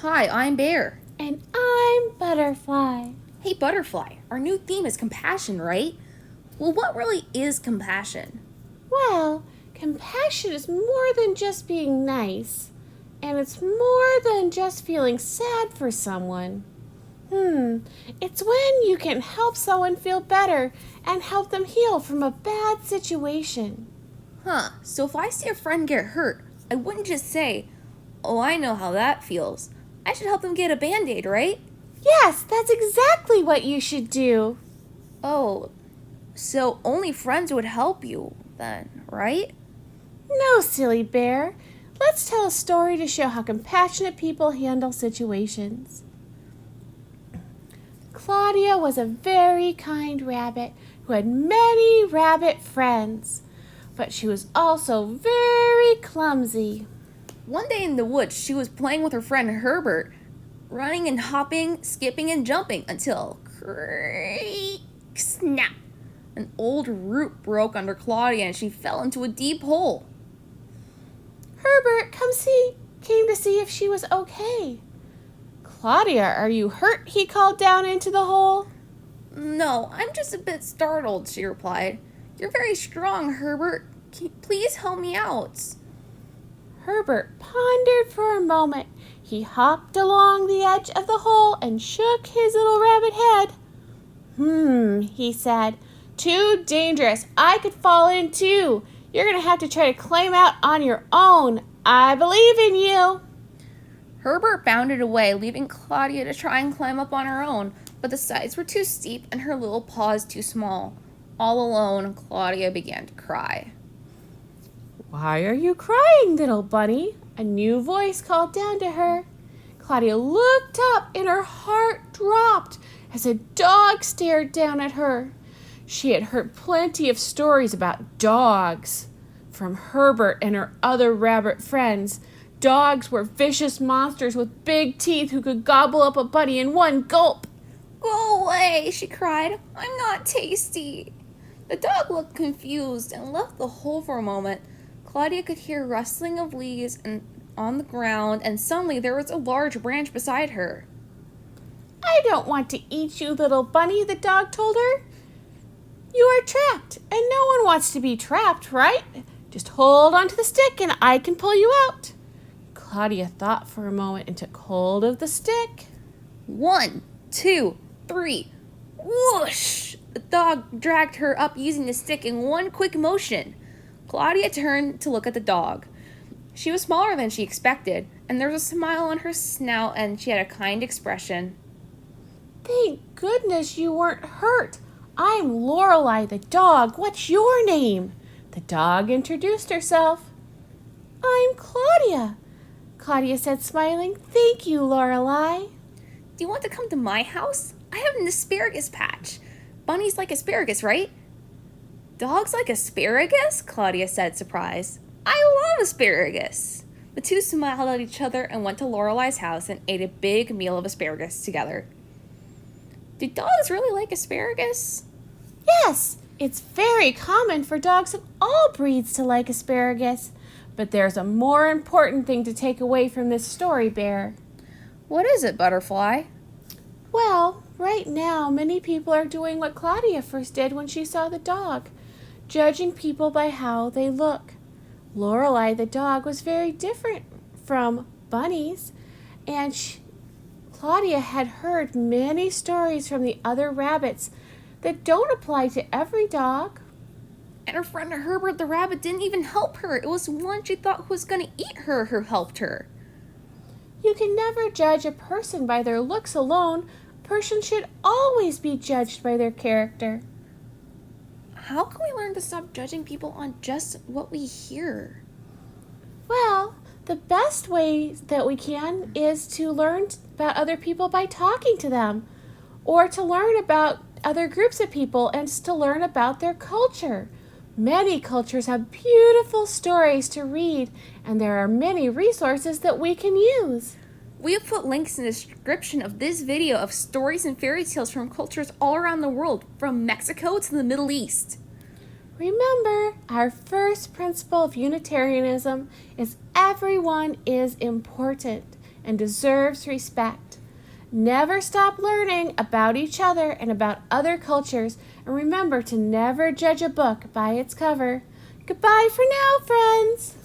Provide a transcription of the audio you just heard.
Hi, I'm Bear. And I'm Butterfly. Hey, Butterfly, our new theme is compassion, right? Well, what really is compassion? Well, compassion is more than just being nice, and it's more than just feeling sad for someone. It's when you can help someone feel better and help them heal from a bad situation. So if I see a friend get hurt, I wouldn't just say, oh, I know how that feels. I should help them get a band-aid, right? Yes, that's exactly what you should do. Oh, so only friends would help you then, right? No, silly bear. Let's tell a story to show how compassionate people handle situations. Claudia was a very kind rabbit who had many rabbit friends, but she was also very clumsy. One day in the woods, she was playing with her friend Herbert, running and hopping, skipping and jumping until creak, snap. An old root broke under Claudia and she fell into a deep hole. Herbert came to see if she was okay. Claudia, are you hurt? He called down into the hole. No, I'm just a bit startled, she replied. You're very strong, Herbert. Please help me out. Herbert pondered for a moment. He hopped along the edge of the hole and shook his little rabbit head. He said, too dangerous. I could fall in too. You're going to have to try to climb out on your own. I believe in you. Herbert bounded away, leaving Claudia to try and climb up on her own, but the sides were too steep and her little paws too small. All alone, Claudia began to cry. Why are you crying, little bunny? A new voice called down to her. Claudia looked up and her heart dropped as a dog stared down at her. She had heard plenty of stories about dogs from Herbert and her other rabbit friends. Dogs were vicious monsters with big teeth who could gobble up a bunny in one gulp. Go away, she cried. I'm not tasty. The dog looked confused and left the hole for a moment. Claudia could hear rustling of leaves on the ground, and suddenly there was a large branch beside her. I don't want to eat you, little bunny, the dog told her. You are trapped, and no one wants to be trapped, right? Just hold onto the stick and I can pull you out. Claudia thought for a moment and took hold of the stick. 1, 2, 3. Whoosh! The dog dragged her up using the stick in one quick motion. Claudia turned to look at the dog. She was smaller than she expected, and there was a smile on her snout and she had a kind expression. Thank goodness you weren't hurt. I'm Lorelei the dog. What's your name? The dog introduced herself. I'm Claudia, Claudia said, smiling. Thank you, Lorelei. Do you want to come to my house? I have an asparagus patch. Bunnies like asparagus, right? Dogs like asparagus? Claudia said, surprised. I love asparagus. The two smiled at each other and went to Lorelei's house and ate a big meal of asparagus together. Do dogs really like asparagus? Yes, it's very common for dogs of all breeds to like asparagus. But there's a more important thing to take away from this story, Bear. What is it, Butterfly? Well, right now, many people are doing what Claudia first did when she saw the dog, judging people by how they look. Lorelei the dog was very different from bunnies, and Claudia had heard many stories from the other rabbits that don't apply to every dog. And her friend Herbert the rabbit didn't even help her. It was one she thought was going to eat her who helped her. You can never judge a person by their looks alone. A person should always be judged by their character. How can we learn to stop judging people on just what we hear? Well, the best way that we can is to learn about other people by talking to them, or to learn about other groups of people and to learn about their culture. Many cultures have beautiful stories to read, and there are many resources that we can use. We have put links in the description of this video of stories and fairy tales from cultures all around the world, from Mexico to the Middle East. Remember, our first principle of Unitarianism is everyone is important, and deserves respect. Never stop learning about each other and about other cultures, and remember to never judge a book by its cover. Goodbye for now, friends!